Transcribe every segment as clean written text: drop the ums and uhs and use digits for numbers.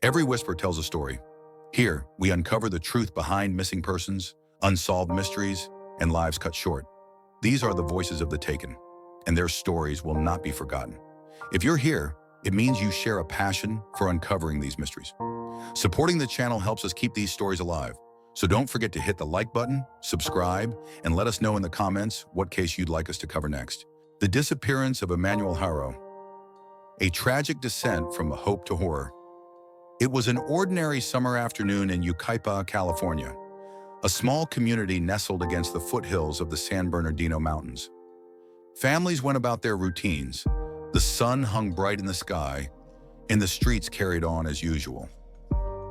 Every whisper tells a story. Here, we uncover the truth behind missing persons, unsolved mysteries, and lives cut short. These are the voices of the taken, and their stories will not be forgotten. If you're here, it means you share a passion for uncovering these mysteries. Supporting the channel helps us keep these stories alive. So don't forget to hit the like button, subscribe, and let us know in the comments what case you'd like us to cover next. The disappearance of Emmanuel Haro. A tragic descent from hope to horror. It was an ordinary summer afternoon in Yucaipa, California, a small community nestled against the foothills of the San Bernardino Mountains. Families went about their routines. The sun hung bright in the sky, and the streets carried on as usual.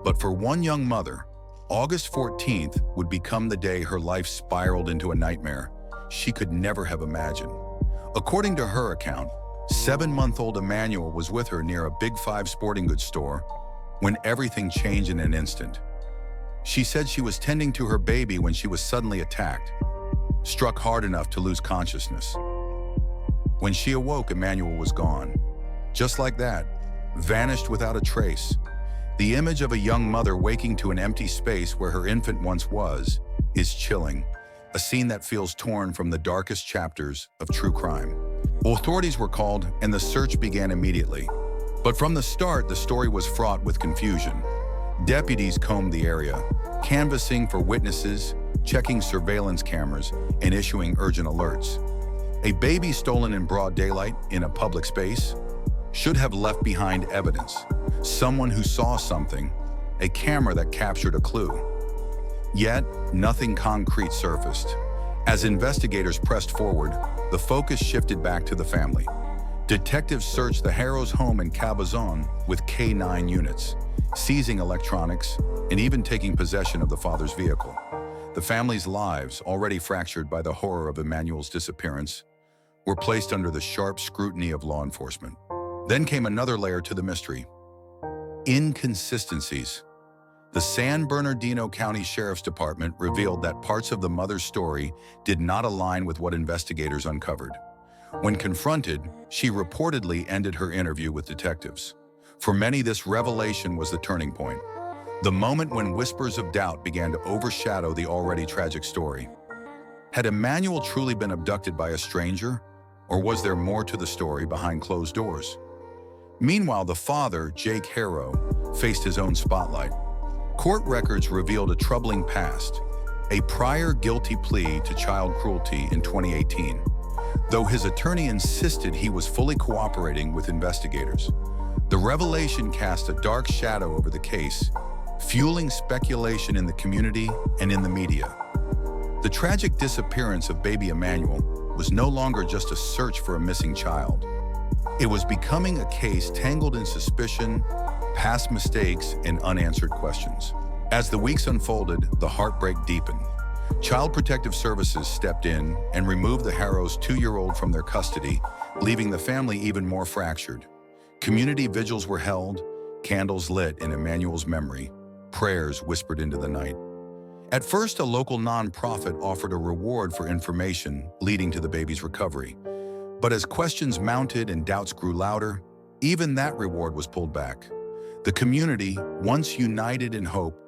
But for one young mother, August 14th would become the day her life spiraled into a nightmare she could never have imagined. According to her account, 7-month-old Emmanuel was with her near a Big Five sporting goods store when everything changed in an instant. She said she was tending to her baby when she was suddenly attacked, struck hard enough to lose consciousness. When she awoke, Emmanuel was gone. Just like that, vanished without a trace. The image of a young mother waking to an empty space where her infant once was is chilling, a scene that feels torn from the darkest chapters of true crime. Authorities were called and the search began immediately. But from the start, the story was fraught with confusion. Deputies combed the area, canvassing for witnesses, checking surveillance cameras, and issuing urgent alerts. A baby stolen in broad daylight in a public space should have left behind evidence. Someone who saw something, a camera that captured a clue. Yet, nothing concrete surfaced. As investigators pressed forward, the focus shifted back to the family. Detectives searched the Haro's home in Cabazon with K-9 units, seizing electronics and even taking possession of the father's vehicle. The family's lives, already fractured by the horror of Emmanuel's disappearance, were placed under the sharp scrutiny of law enforcement. Then came another layer to the mystery: inconsistencies. The San Bernardino County Sheriff's Department revealed that parts of the mother's story did not align with what investigators uncovered. When confronted, she reportedly ended her interview with detectives. For many, this revelation was the turning point, the moment when whispers of doubt began to overshadow the already tragic story. Had Emmanuel truly been abducted by a stranger, or was there more to the story behind closed doors? Meanwhile, the father, Jake Haro, faced his own spotlight. Court records revealed a troubling past, a prior guilty plea to child cruelty in 2018, though his attorney insisted he was fully cooperating with investigators. The revelation cast a dark shadow over the case, fueling speculation in the community and in the media. The tragic disappearance of baby Emmanuel was no longer just a search for a missing child. It was becoming a case tangled in suspicion, past mistakes, and unanswered questions. As the weeks unfolded, the heartbreak deepened. Child Protective Services stepped in and removed the Haro's 2-year-old from their custody, leaving the family even more fractured. Community vigils were held, candles lit in Emmanuel's memory, prayers whispered into the night. At first, a local nonprofit offered a reward for information leading to the baby's recovery. But as questions mounted and doubts grew louder, even that reward was pulled back. The community, once united in hope,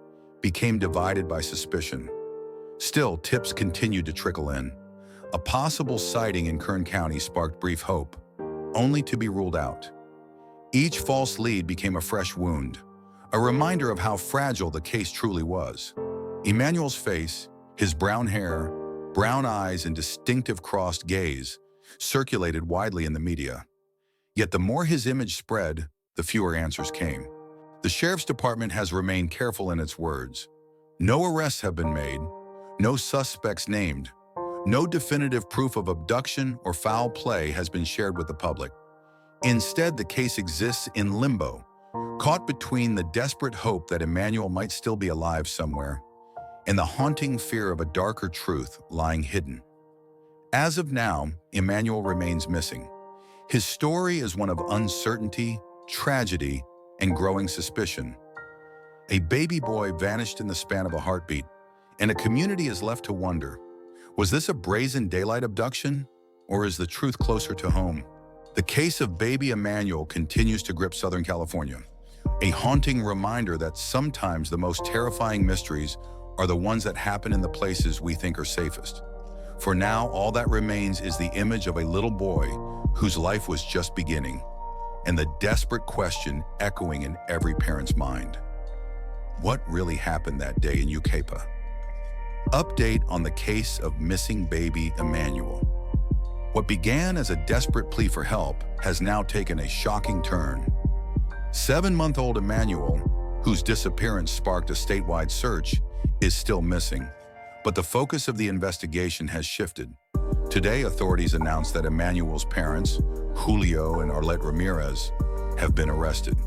became divided by suspicion. Still, tips continued to trickle in. A possible sighting in Kern County sparked brief hope, only to be ruled out. Each false lead became a fresh wound, a reminder of how fragile the case truly was. Emmanuel's face, his brown hair, brown eyes, and distinctive crossed gaze circulated widely in the media. Yet the more his image spread, the fewer answers came. The Sheriff's Department has remained careful in its words. No arrests have been made, no suspects named, no definitive proof of abduction or foul play has been shared with the public. Instead, the case exists in limbo, caught between the desperate hope that Emmanuel might still be alive somewhere and the haunting fear of a darker truth lying hidden. As of now, Emmanuel remains missing. His story is one of uncertainty, tragedy, and growing suspicion. A baby boy vanished in the span of a heartbeat, and a community is left to wonder, was this a brazen daylight abduction, or is the truth closer to home? The case of baby Emmanuel continues to grip Southern California. A haunting reminder that sometimes the most terrifying mysteries are the ones that happen in the places we think are safest. For now, all that remains is the image of a little boy whose life was just beginning, and the desperate question echoing in every parent's mind. What really happened that day in Ucapa? Update on the case of missing baby Emmanuel. What began as a desperate plea for help has now taken a shocking turn. 7-month-old Emmanuel, whose disappearance sparked a statewide search, is still missing, but the focus of the investigation has shifted. Today, authorities announced that Emmanuel's parents, Julio and Arlette Ramirez, have been arrested.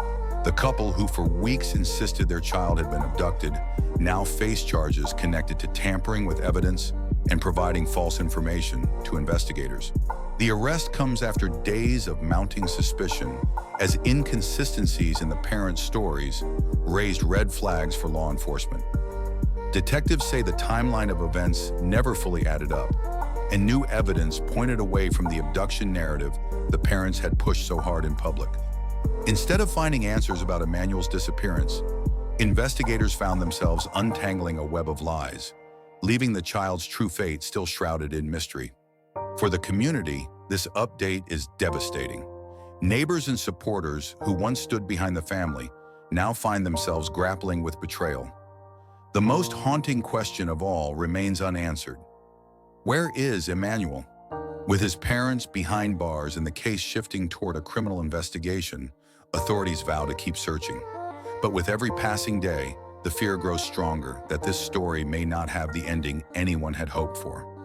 The couple, who for weeks insisted their child had been abducted, now face charges connected to tampering with evidence and providing false information to investigators. The arrest comes after days of mounting suspicion, as inconsistencies in the parents' stories raised red flags for law enforcement. Detectives say the timeline of events never fully added up, and new evidence pointed away from the abduction narrative the parents had pushed so hard in public. Instead of finding answers about Emmanuel's disappearance, investigators found themselves untangling a web of lies, leaving the child's true fate still shrouded in mystery. For the community, this update is devastating. Neighbors and supporters who once stood behind the family now find themselves grappling with betrayal. The most haunting question of all remains unanswered. Where is Emmanuel? With his parents behind bars and the case shifting toward a criminal investigation, authorities vow to keep searching. But with every passing day, the fear grows stronger that this story may not have the ending anyone had hoped for.